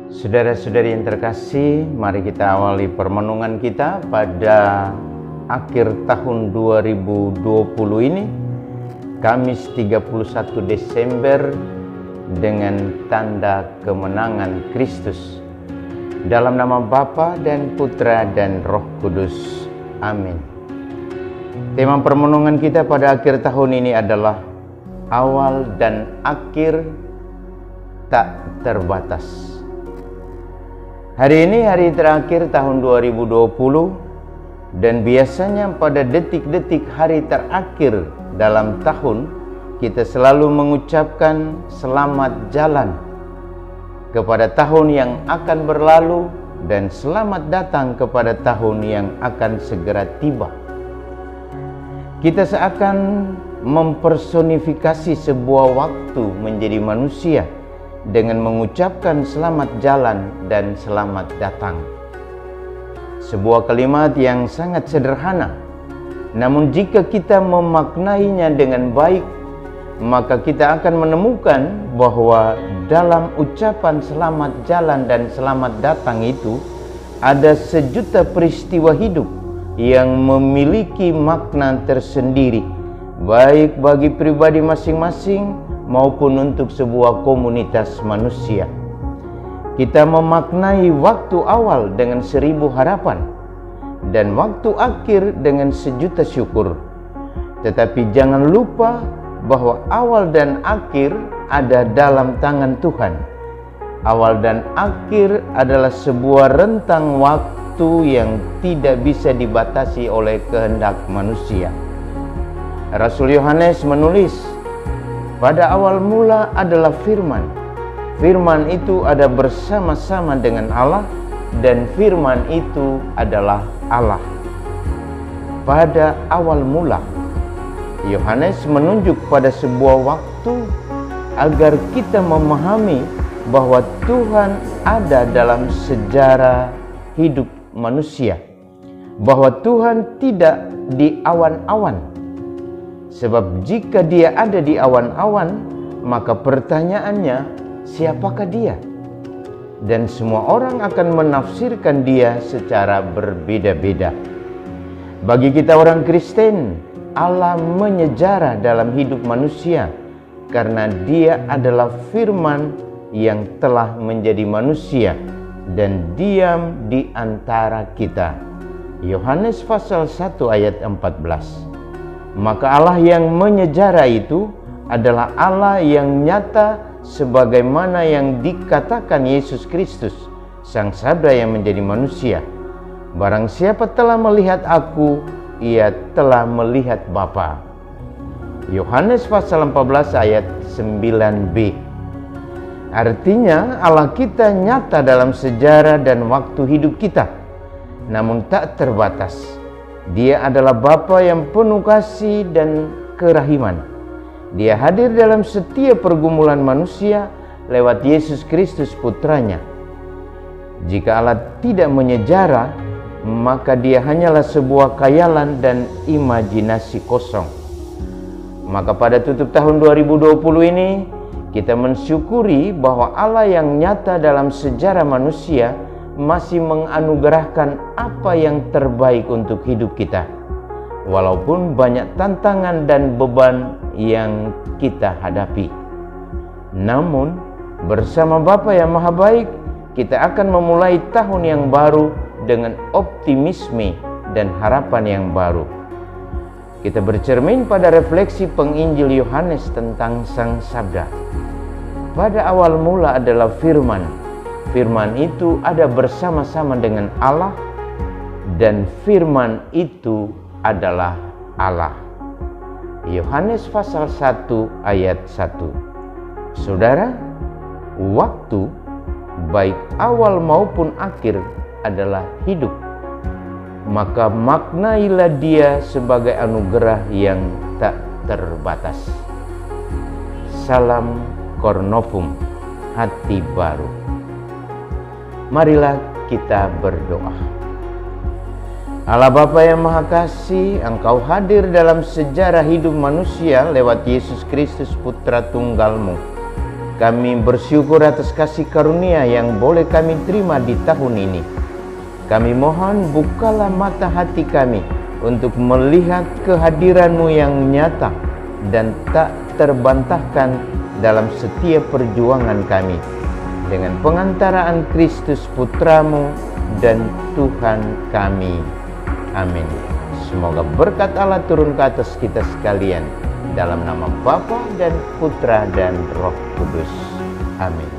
Saudara-saudari yang terkasih, mari kita awali permenungan kita pada akhir tahun 2020 ini, Kamis 31 Desember, dengan tanda kemenangan Kristus. Dalam nama Bapa dan Putra dan Roh Kudus. Amin. Tema permenungan kita pada akhir tahun ini adalah awal dan akhir tak terbatas. Hari ini hari terakhir tahun 2020, dan biasanya pada detik-detik hari terakhir dalam tahun kita selalu mengucapkan selamat jalan kepada tahun yang akan berlalu dan selamat datang kepada tahun yang akan segera tiba. Kita seakan mempersonifikasi sebuah waktu menjadi manusia dengan mengucapkan selamat jalan dan selamat datang. Sebuah kalimat yang sangat sederhana, namun jika kita memaknainya dengan baik, maka kita akan menemukan bahwa dalam ucapan selamat jalan dan selamat datang itu ada sejuta peristiwa hidup yang memiliki makna tersendiri, baik bagi pribadi masing-masing maupun untuk sebuah komunitas manusia. Kita memaknai waktu awal dengan 1000 harapan dan waktu akhir dengan sejuta syukur. Tetapi jangan lupa bahwa awal dan akhir ada dalam tangan Tuhan. Awal dan akhir adalah sebuah rentang waktu yang tidak bisa dibatasi oleh kehendak manusia. Rasul Yohanes menulis, pada awal mula adalah firman. Firman itu ada bersama-sama dengan Allah, dan firman itu adalah Allah. Pada awal mula, Yohanes menunjuk pada sebuah waktu agar kita memahami bahwa Tuhan ada dalam sejarah hidup manusia, bahwa Tuhan tidak di awan-awan. Sebab jika dia ada di awan-awan, maka pertanyaannya, siapakah dia? Dan semua orang akan menafsirkan dia secara berbeda-beda. Bagi kita orang Kristen, Allah menyejarah dalam hidup manusia karena dia adalah firman yang telah menjadi manusia dan diam di antara kita. Yohanes pasal 1 ayat 14. Maka Allah yang menyejarah itu adalah Allah yang nyata sebagaimana yang dikatakan Yesus Kristus, Sang Sabda yang menjadi manusia. Barang siapa telah melihat aku, ia telah melihat Bapa. Yohanes pasal 14 ayat 9b. Artinya Allah kita nyata dalam sejarah dan waktu hidup kita, namun tak terbatas. Dia adalah Bapa yang penuh kasih dan kerahiman. Dia hadir dalam setiap pergumulan manusia lewat Yesus Kristus Putranya. Jika Allah tidak menyejarah, maka dia hanyalah sebuah khayalan dan imajinasi kosong. Maka pada tutup tahun 2020 ini, kita mensyukuri bahwa Allah yang nyata dalam sejarah manusia masih menganugerahkan apa yang terbaik untuk hidup kita, walaupun banyak tantangan dan beban yang kita hadapi. Namun bersama Bapa yang Maha Baik, kita akan memulai tahun yang baru dengan optimisme dan harapan yang baru. Kita bercermin pada refleksi penginjil Yohanes tentang Sang Sabda. Pada awal mula adalah firman. Firman itu ada bersama-sama dengan Allah, dan firman itu adalah Allah. Yohanes pasal 1 ayat 1. Saudara, waktu baik awal maupun akhir adalah hidup. Maka maknailah dia sebagai anugerah yang tak terbatas. Salam Cornovum, hati baru. Marilah kita berdoa. Allah Bapa yang Maha Kasih, Engkau hadir dalam sejarah hidup manusia lewat Yesus Kristus Putra Tunggal-Mu. Kami bersyukur atas kasih karunia yang boleh kami terima di tahun ini. Kami mohon bukalah mata hati kami untuk melihat kehadiran-Mu yang nyata dan tak terbantahkan dalam setiap perjuangan kami. Dengan pengantaraan Kristus Putra-Mu dan Tuhan kami. Amin. Semoga berkat Allah turun ke atas kita sekalian. Dalam nama Bapa dan Putra dan Roh Kudus. Amin.